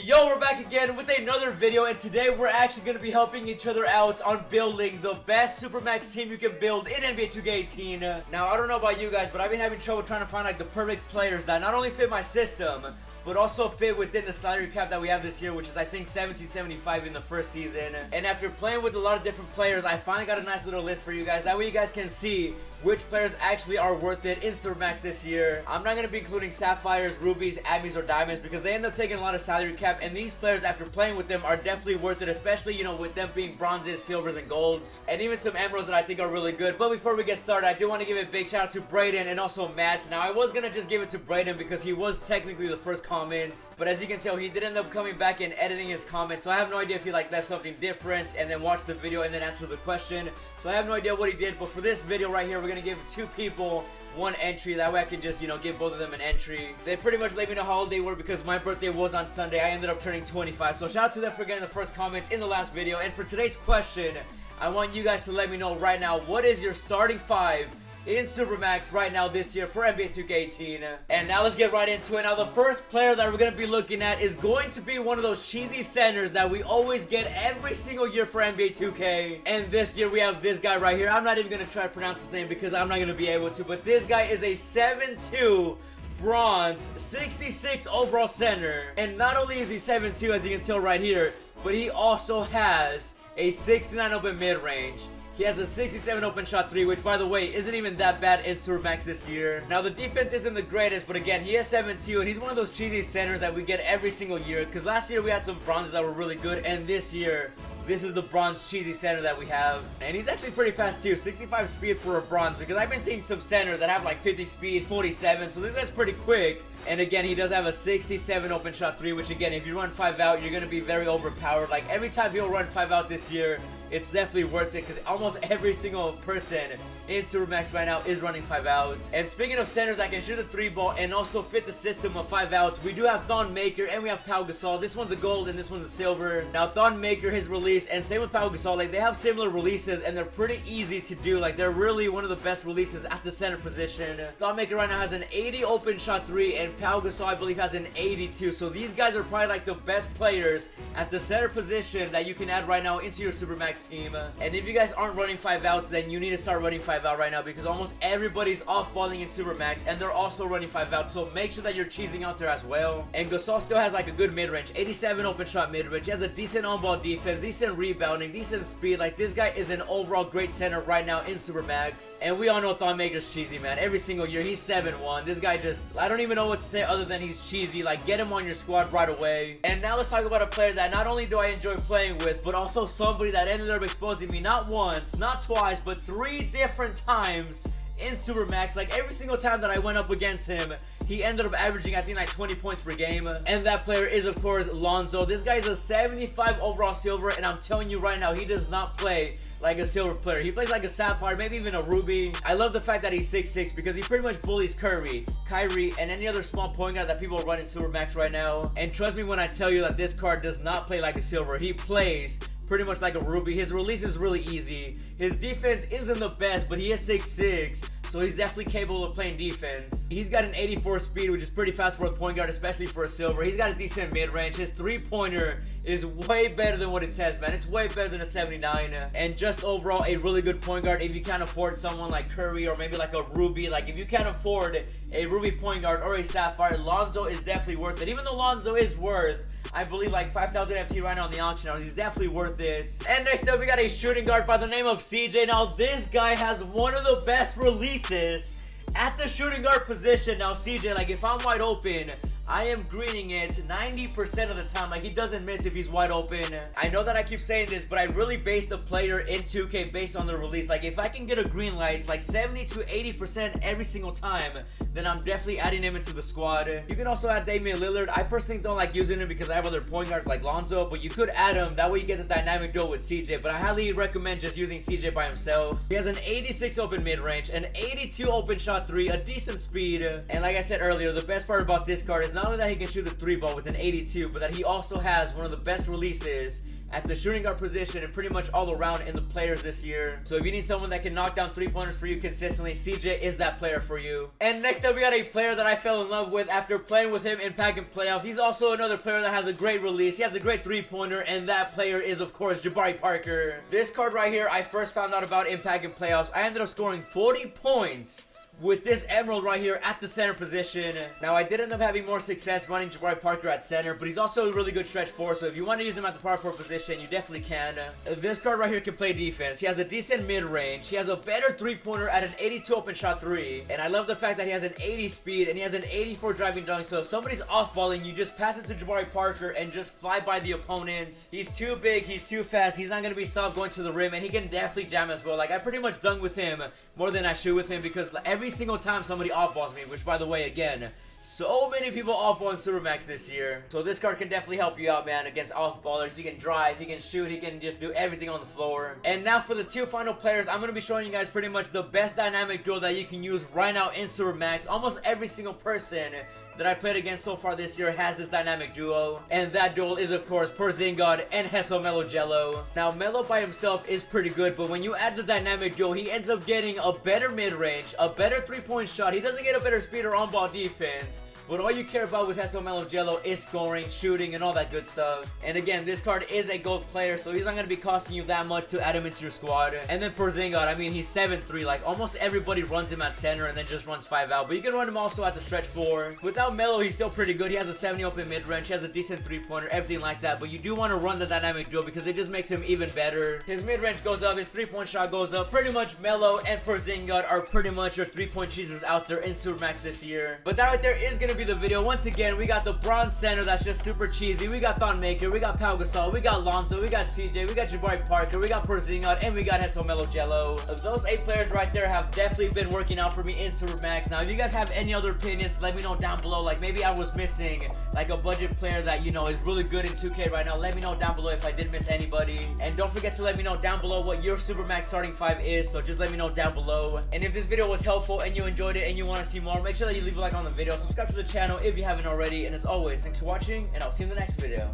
Yo, we're back again with another video, and today we're actually going to be helping each other out on building the best Supermax team you can build in NBA 2K18. Now, I don't know about you guys, but I've been having trouble trying to find like the perfect players that not only fit my system, but also fit within the salary cap that we have this year, which is I think $17.75 in the first season. And after playing with a lot of different players, I finally got a nice little list for you guys. That way you guys can see which players actually are worth it in Supermax this year. I'm not going to be including Sapphires, Rubies, Abbies, or Diamonds because they end up taking a lot of salary cap, and these players, after playing with them, are definitely worth it, especially, you know, with them being bronzes, silvers, and golds, and even some emeralds that I think are really good. But before we get started, I do want to give a big shout out to Brayden and also Matt. Now, I was going to just give it to Brayden because he was technically the first comment, but as you can tell, he did end up coming back and editing his comment, so I have no idea if he like left something different and then watched the video and then answered the question. So I have no idea what he did, but for this video right here, we're going to give two people one entry. That way I can just, you know, give both of them an entry. They pretty much let me know how old they were because my birthday was on Sunday. I ended up turning 25. So shout out to them for getting the first comments in the last video. And for today's question, I want you guys to let me know right now, what is your starting five in Supermax right now this year for NBA 2K18. And now let's get right into it. Now the first player that we're going to be looking at is going to be one of those cheesy centers that we always get every single year for NBA 2K. And this year we have this guy right here. I'm not even going to try to pronounce his name because I'm not going to be able to, but this guy is a 7'2" bronze 66 overall center. And not only is he 7'2", as you can tell right here, but he also has a 69 open mid-range. He has a 67 open shot 3, which, by the way, isn't even that bad in Supermax this year. Now, the defense isn't the greatest, but again, he has 7'2", and he's one of those cheesy centers that we get every single year. Because last year, we had some bronzes that were really good, and this year, this is the bronze cheesy center that we have. And he's actually pretty fast, too. 65 speed for a bronze, because I've been seeing some centers that have, like, 50 speed, 47, so that's pretty quick. And again, he does have a 67 open shot 3, which again, if you run 5 out, you're going to be very overpowered. Like, every time he'll run 5 out this year, it's definitely worth it because almost every single person in Supermax right now is running 5 outs. And speaking of centers that can shoot a 3-ball and also fit the system of 5 outs, we do have Thon Maker and we have Pau Gasol. This one's a gold and this one's a silver. Now, Thon Maker, his release, and same with Pau Gasol, like, they have similar releases and they're pretty easy to do. Like, they're really one of the best releases at the center position. Thon Maker right now has an 80 open shot 3 and Pau Gasol, I believe, has an 82. So these guys are probably like the best players at the center position that you can add right now into your Supermax team. And if you guys aren't running 5 outs, then you need to start running 5 out right now because almost everybody's off-balling in Supermax and they're also running 5 out. So make sure that you're cheesing out there as well. And Gasol still has like a good mid-range, 87 open shot mid-range. He has a decent on-ball defense, decent rebounding, decent speed. Like, this guy is an overall great center right now in Supermax. And we all know Thon Maker's cheesy, man. Every single year, he's 7'1". This guy just, I don't even know what to say other than he's cheesy. Like, get him on your squad right away. And now let's talk about a player that not only do I enjoy playing with, but also somebody that ended up exposing me not once, not twice, but 3 different times in Supermax. Like, every single time that I went up against him, he ended up averaging, I think, like 20 points per game. And that player is, of course, Lonzo. This guy is a 75 overall silver, and I'm telling you right now, he does not play like a silver player. He plays like a sapphire, maybe even a ruby. I love the fact that he's 6'6" because he pretty much bullies Curry, Kyrie, and any other small point guard that people are running Supermax right now. And trust me when I tell you that this card does not play like a silver. He plays pretty much like a ruby. His release is really easy. His defense isn't the best, but he is 6'6", so he's definitely capable of playing defense. He's got an 84 speed, which is pretty fast for a point guard, especially for a silver. He's got a decent mid-range. His 3-pointer is way better than what it says, man. It's way better than a 79. And just overall, a really good point guard if you can't afford someone like Curry or maybe like a Ruby. Like, if you can't afford a Ruby point guard or a Sapphire, Lonzo is definitely worth it. Even though Lonzo is worth, I believe, like 5,000 MT right now on the auction house. He's definitely worth it. And next up, we got a shooting guard by the name of CJ. Now, this guy has one of the best releases at the shooting guard position. Now, CJ, like, if I'm wide open, I am greening it 90% of the time. Like, he doesn't miss if he's wide open. I know that I keep saying this, but I really base the player in 2K based on the release. Like, if I can get a green light like 70 to 80% every single time, then I'm definitely adding him into the squad. You can also add Damian Lillard. I personally don't like using him because I have other point guards like Lonzo, but you could add him. That way you get the dynamic duo with CJ, but I highly recommend just using CJ by himself. He has an 86 open mid-range, an 82 open shot 3, a decent speed, and like I said earlier, the best part about this card is not only that he can shoot a 3-ball with an 82, but that he also has one of the best releases at the shooting guard position and pretty much all around in the players this year. So if you need someone that can knock down 3-pointers for you consistently, CJ is that player for you. And next up, we got a player that I fell in love with after playing with him in pack and playoffs. He's also another player that has a great release. He has a great 3-pointer, and that player is, of course, Jabari Parker. This card right here, I first found out about in pack and playoffs. I ended up scoring 40 points with this emerald right here at the center position. Now, I did end up having more success running Jabari Parker at center, but he's also a really good stretch 4, so if you want to use him at the power 4 position, you definitely can. This card right here can play defense. He has a decent mid-range. He has a better 3-pointer at an 82 open shot 3, and I love the fact that he has an 80 speed, and he has an 84 driving dunk, so if somebody's off-balling, you just pass it to Jabari Parker and just fly by the opponent. He's too big, he's too fast, he's not going to be stopped going to the rim, and he can definitely jam as well. Like, I pretty much dunk with him more than I shoot with him because every single time somebody off-balls me, which by the way, again, so many people off-ball in Supermax this year. So this card can definitely help you out, man, against off-ballers. He can drive, he can shoot, he can just do everything on the floor. And now for the 2 final players, I'm going to be showing you guys pretty much the best dynamic duo that you can use right now in Supermax. Almost every single person that I played against so far this year has this dynamic duo, and that duel is of course Porzingis and Hessel Melo Jello. Now Melo by himself is pretty good, but when you add the dynamic duo, he ends up getting a better mid-range, a better 3-point shot. He doesn't get a better speed or on-ball defense, but all you care about with Hessel Melo Jello is scoring, shooting, and all that good stuff. And again, this card is a gold player, so he's not going to be costing you that much to add him into your squad. And then Porzingis, I mean, he's 7'3", like almost everybody runs him at center and then just runs 5 out, but you can run him also at the stretch 4. Without Melo, he's still pretty good. He has a 70 open mid-range, he has a decent 3-pointer, everything like that, but you do want to run the dynamic duo because it just makes him even better. His mid-range goes up, his 3-point shot goes up. Pretty much Melo and Porzingis are pretty much your 3-point cheesers out there in Supermax this year. But that right there is going to be the video. Once again, we got the bronze center that's just super cheesy. We got Thon Maker, we got Pau Gasol, we got Lonzo, we got CJ, we got Jabari Parker, we got Porzingis, and we got Hessel Melo Jello. Those 8 players right there have definitely been working out for me in Supermax. Now, if you guys have any other opinions, let me know down below. Like, maybe I was missing like a budget player that, you know, is really good in 2K right now. Let me know down below if I did miss anybody. And don't forget to let me know down below what your Supermax starting 5 is. So just let me know down below. And if this video was helpful and you enjoyed it and you want to see more, make sure that you leave a like on the video. Subscribe to the channel if you haven't already. And as always, thanks for watching, and I'll see you in the next video.